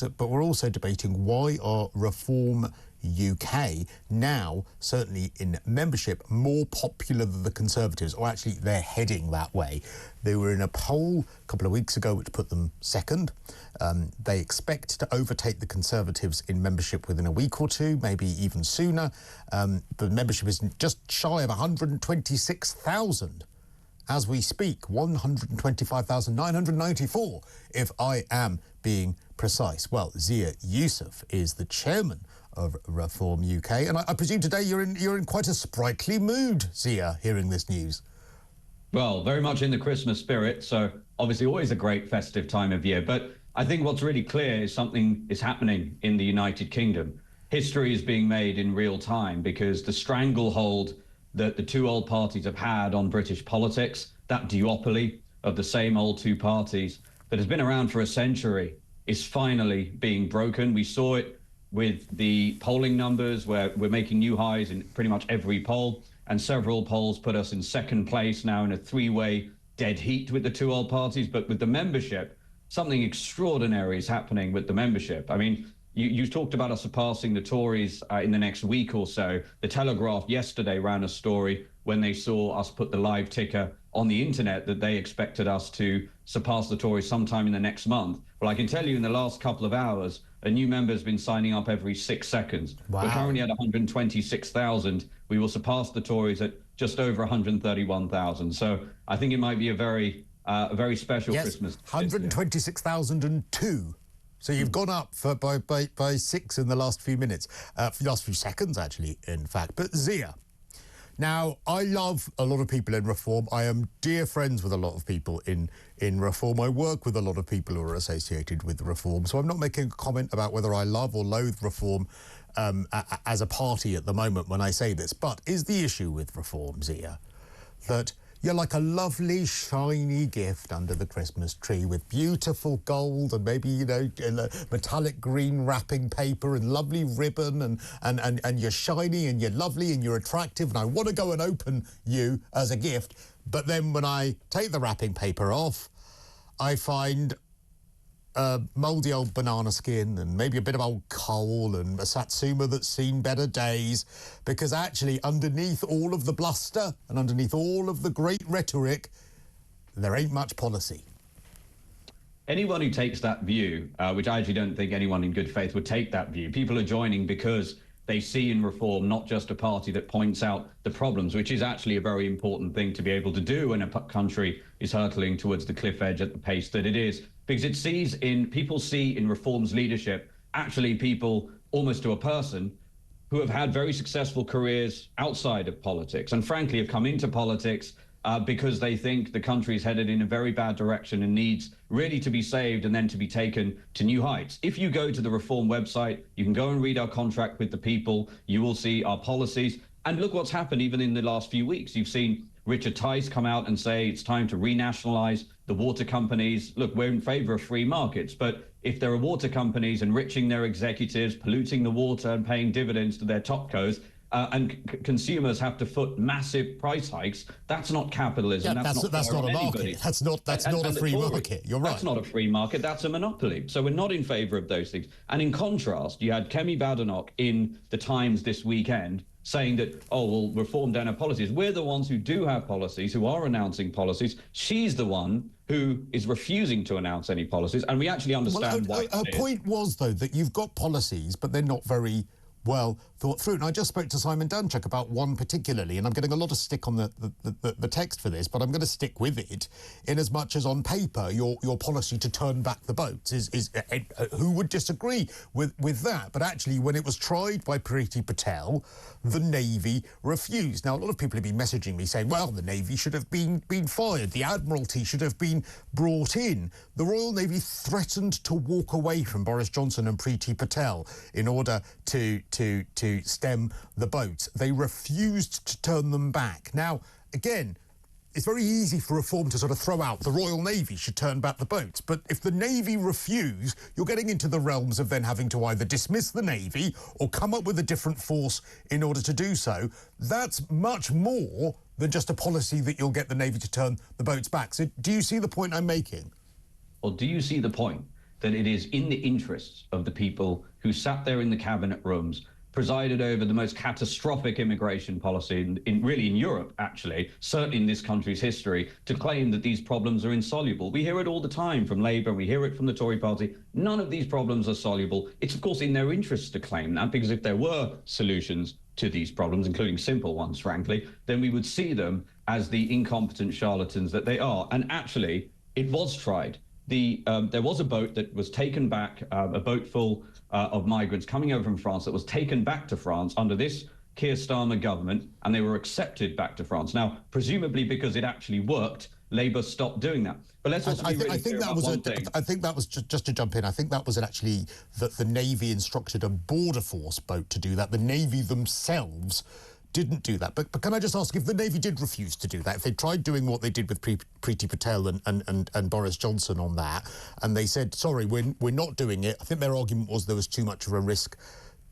But we're also debating why are Reform UK now, certainly in membership, more popular than the Conservatives, or actually they're heading that way. They were in a poll a couple of weeks ago which put them second. They expect to overtake the Conservatives in membership within a week or two, maybe even sooner. The membership is just shy of 126,000. As we speak, 125,994, if I am being precise. Well, Zia Yusuf is the chairman of Reform UK, and I presume today you're in quite a sprightly mood, Zia, hearing this news. Well, very much in the Christmas spirit, so obviously always a great festive time of year. But I think what's really clear is something is happening in the United Kingdom. History is being made in real time because the stranglehold that the two old parties have had on British politics, that duopoly of the same old two parties that has been around for a century, is finally being broken. We saw it with the polling numbers where we're making new highs in pretty much every poll, and several polls put us in second place now in a three-way dead heat with the two old parties. But with the membership, something extraordinary is happening with the membership. I mean, you talked about us surpassing the Tories in the next week or so. The Telegraph yesterday ran a story when they saw us put the live ticker on the internet that they expected us to surpass the Tories sometime in the next month. Well, I can tell you in the last couple of hours, a new member has been signing up every 6 seconds. Wow. We're currently at 126,000. We will surpass the Tories at just over 131,000. So I think it might be a very special Christmas. 126,002. So you've gone up by 6 in the last few minutes, last few seconds, actually, in fact. But Zia, now, I love a lot of people in Reform. I am dear friends with a lot of people in Reform. I work with a lot of people who are associated with Reform. So I'm not making a comment about whether I love or loathe Reform as a party at the moment when I say this. But is the issue with Reform, Zia, that you're like a lovely, shiny gift under the Christmas tree with beautiful gold and maybe, you know, metallic green wrapping paper and lovely ribbon and you're shiny and you're lovely and you're attractive and I want to go and open you as a gift. But then when I take the wrapping paper off, I find mouldy old banana skin and maybe a bit of old coal and a Satsuma that's seen better days, because actually underneath all of the bluster and underneath all of the great rhetoric, there ain't much policy. Anyone who takes that view, which I actually don't think anyone in good faith would take that view, people are joining because they see in Reform not just a party that points out the problems, which is actually a very important thing to be able to do when a country is hurtling towards the cliff edge at the pace that it is, because people see in Reform's leadership actually people almost to a person who have had very successful careers outside of politics and frankly have come into politics because they think the country is headed in a very bad direction and needs really to be saved and then to be taken to new heights. If you go to the Reform website, you can go and read our contract with the people. You will see our policies. And look what's happened even in the last few weeks. You've seen Richard Tice come out and say it's time to renationalise the water companies. Look, we're in favour of free markets, but if there are water companies enriching their executives, polluting the water and paying dividends to their topcos, and consumers have to foot massive price hikes, that's not capitalism. Yeah, that's not a market. That's not a free market. You're right. That's not a free market. That's a monopoly. So we're not in favour of those things. And in contrast, you had Kemi Badenoch in the Times this weekend saying that, oh, well, Reform don't have policies. We're the ones who do have policies, who are announcing policies. She's the one who is refusing to announce any policies, and we actually understand why. Her point was, though, that you've got policies, but they're not very well thought through. And I just spoke to Simon Danchuk about one particularly, and I'm getting a lot of stick on the text for this, but I'm going to stick with it in as much as on paper your policy to turn back the boats is who would disagree with that? But actually, when it was tried by Priti Patel, the Navy refused. Now, a lot of people have been messaging me saying, well, the Navy should have been fired. The Admiralty should have been brought in. The Royal Navy threatened to walk away from Boris Johnson and Priti Patel in order to stem the boats. They refused to turn them back. Now, again, it's very easy for Reform to sort of throw out the Royal Navy should turn back the boats. But if the Navy refuse, you're getting into the realms of then having to either dismiss the Navy or come up with a different force in order to do so. That's much more than just a policy that you'll get the Navy to turn the boats back. So do you see the point I'm making? Well, do you see the point that it is in the interests of the people who sat there in the cabinet rooms, presided over the most catastrophic immigration policy really in Europe, actually, certainly in this country's history, to claim that these problems are insoluble. We hear it all the time from Labour, we hear it from the Tory party. None of these problems are soluble. It's, of course, in their interests to claim that, because if there were solutions to these problems, including simple ones, frankly, then we would see them as the incompetent charlatans that they are. And actually, it was tried. There was a boat that was taken back, a boat full of migrants coming over from France that was taken back to France under this Keir Starmer government, and they were accepted back to France. Now, presumably because it actually worked, Labour stopped doing that. But let's also be really clear about one thing. I think that was, just to jump in, I think that was actually that the Navy instructed a border force boat to do that. The Navy themselves didn't do that. But can I just ask, if the Navy did refuse to do that, if they tried doing what they did with Priti Patel and Boris Johnson on that, and they said, sorry, we're not doing it, I think their argument was there was too much of a risk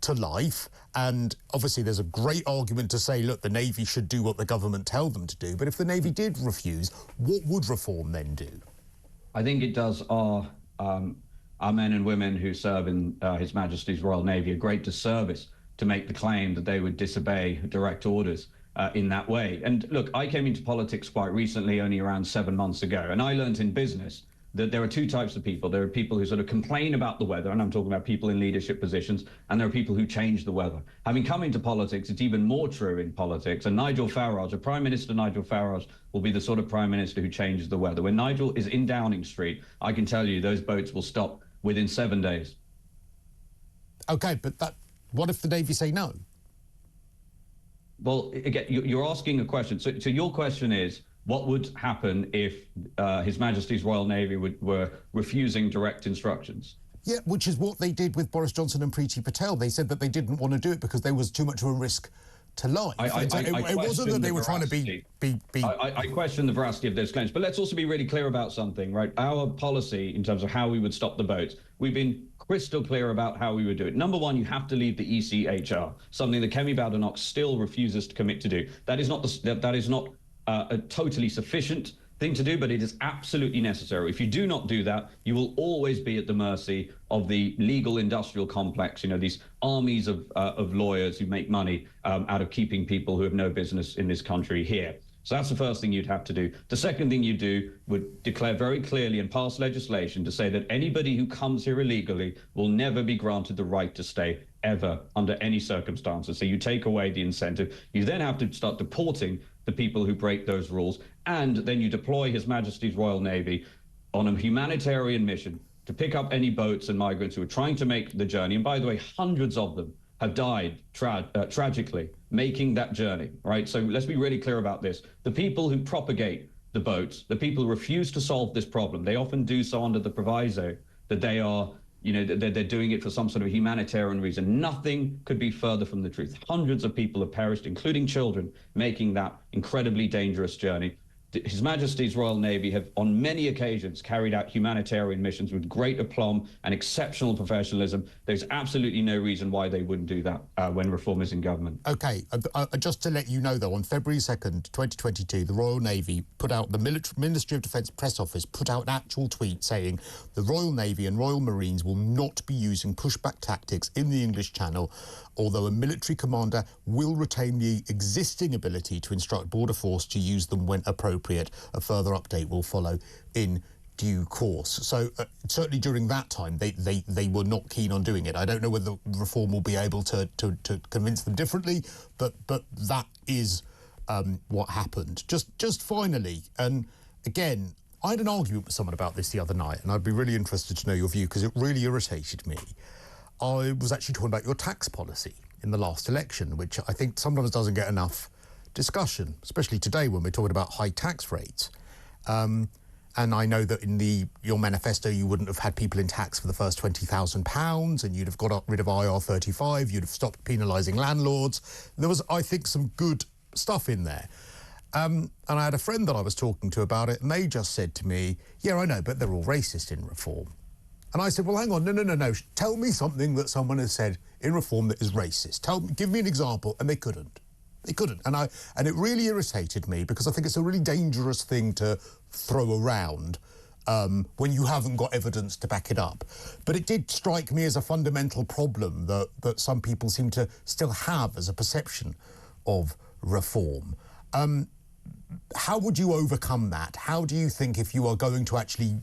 to life. And obviously there's a great argument to say, look, the Navy should do what the government tell them to do. But if the Navy did refuse, what would reform then do? I think it does our men and women who serve in His Majesty's Royal Navy a great disservice to make the claim that they would disobey direct orders in that way. And look, I came into politics quite recently, only around 7 months ago, and I learned in business that there are two types of people. There are people who sort of complain about the weather, and I'm talking about people in leadership positions, and there are people who change the weather. Having come into politics, it's even more true in politics. And Nigel Farage, Prime Minister Nigel Farage, will be the sort of Prime Minister who changes the weather. When Nigel is in Downing Street, I can tell you those boats will stop within 7 days. Okay, but what if the Navy say no? Well, again, you're asking a question. So your question is, what would happen if His Majesty's Royal Navy were refusing direct instructions? Yeah, which is what they did with Boris Johnson and Priti Patel. They said that they didn't want to do it because there was too much of a risk to life. It wasn't that they were trying to be... I question the veracity of those claims. But let's also be really clear about something, right? Our policy in terms of how we would stop the boats, we've been crystal clear about how we would do it. Number one, you have to leave the ECHR, something that Kemi Badenoch still refuses to commit to do. That is not a totally sufficient thing to do, but it is absolutely necessary. If you do not do that, you will always be at the mercy of the legal industrial complex, you know, these armies of lawyers who make money out of keeping people who have no business in this country here. So that's the first thing you'd have to do. The second thing you do would declare very clearly and pass legislation to say that anybody who comes here illegally will never be granted the right to stay ever under any circumstances. So you take away the incentive. You then have to start deporting the people who break those rules, and then you deploy His Majesty's Royal Navy on a humanitarian mission to pick up any boats and migrants who are trying to make the journey. And by the way, hundreds of them have died tragically making that journey, right? So let's be really clear about this. The people who propagate the boats, the people who refuse to solve this problem, they often do so under the proviso that they are, you know, they're doing it for some sort of humanitarian reason. Nothing could be further from the truth. Hundreds of people have perished, including children, making that incredibly dangerous journey. His Majesty's Royal Navy have on many occasions carried out humanitarian missions with great aplomb and exceptional professionalism. There's absolutely no reason why they wouldn't do that when reform is in government. OK, just to let you know, though, on February 2nd, 2022, the Royal Navy put out, the Ministry of Defence Press Office put out an actual tweet saying the Royal Navy and Royal Marines will not be using pushback tactics in the English Channel, although a military commander will retain the existing ability to instruct border force to use them when appropriate. A further update will follow in due course. So certainly during that time, they were not keen on doing it. I don't know whether reform will be able to convince them differently, but that is what happened. Just finally, and again, I had an argument with someone about this the other night, and I'd be really interested to know your view because it really irritated me. I was actually talking about your tax policy in the last election, which I think sometimes doesn't get enough discussion, especially today when we're talking about high tax rates. And I know that in your manifesto, you wouldn't have had people in tax for the first £20,000, and you'd have got rid of IR35, you'd have stopped penalising landlords. There was, I think, some good stuff in there. And I had a friend that I was talking to about it, and they just said to me, yeah, I know, but they're all racist in reform. And I said, well, hang on, no. Tell me something that someone has said in reform that is racist. Give me an example. And they couldn't. They couldn't. And it really irritated me because I think it's a really dangerous thing to throw around when you haven't got evidence to back it up. But it did strike me as a fundamental problem that some people seem to still have as a perception of reform. How would you overcome that? How do you think, if you are going to actually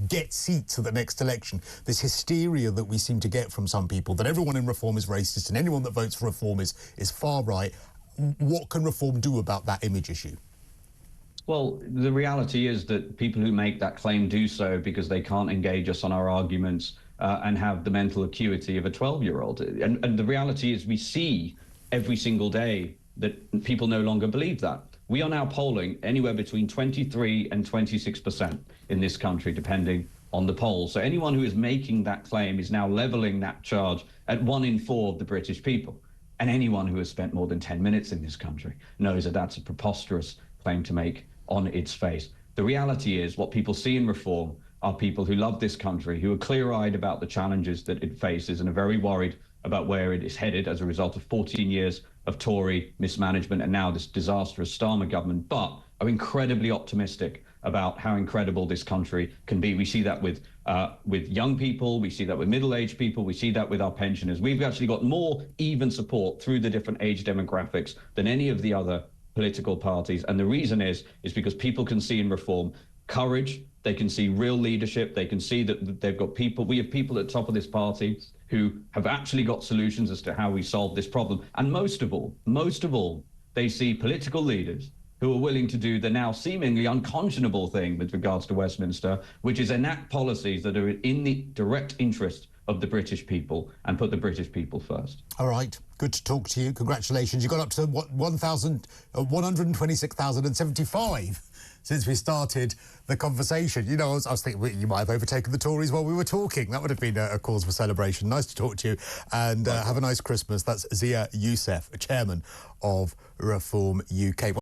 get seats at the next election, this hysteria that we seem to get from some people, that everyone in reform is racist and anyone that votes for reform is far right, what can reform do about that image issue? Well, the reality is that people who make that claim do so because they can't engage us on our arguments and have the mental acuity of a 12-year-old. And the reality is we see every single day that people no longer believe that. We are now polling anywhere between 23 and 26% in this country, depending on the poll. So anyone who is making that claim is now leveling that charge at 1 in 4 of the British people. And anyone who has spent more than 10 minutes in this country knows that that's a preposterous claim to make on its face. The reality is what people see in reform are people who love this country, who are clear-eyed about the challenges that it faces and are very worried about where it is headed as a result of 14 years of Tory mismanagement and now this disastrous Starmer government, but are incredibly optimistic about how incredible this country can be. We see that with young people, we see that with middle-aged people, we see that with our pensioners. We've actually got more even support through the different age demographics than any of the other political parties. And the reason is because people can see in reform courage, they can see real leadership, they can see that they've got people, we have people at the top of this party who have actually got solutions as to how we solve this problem. And most of all, they see political leaders who are willing to do the now seemingly unconscionable thing with regards to Westminster, which is enact policies that are in the direct interest of the British people and put the British people first. All right, good to talk to you. Congratulations. You got up to what, 126,075 since we started the conversation. You know, I was thinking you might have overtaken the Tories while we were talking. That would have been a cause for celebration. Nice to talk to you, and have a nice Christmas. That's Zia Yusuf, chairman of Reform UK.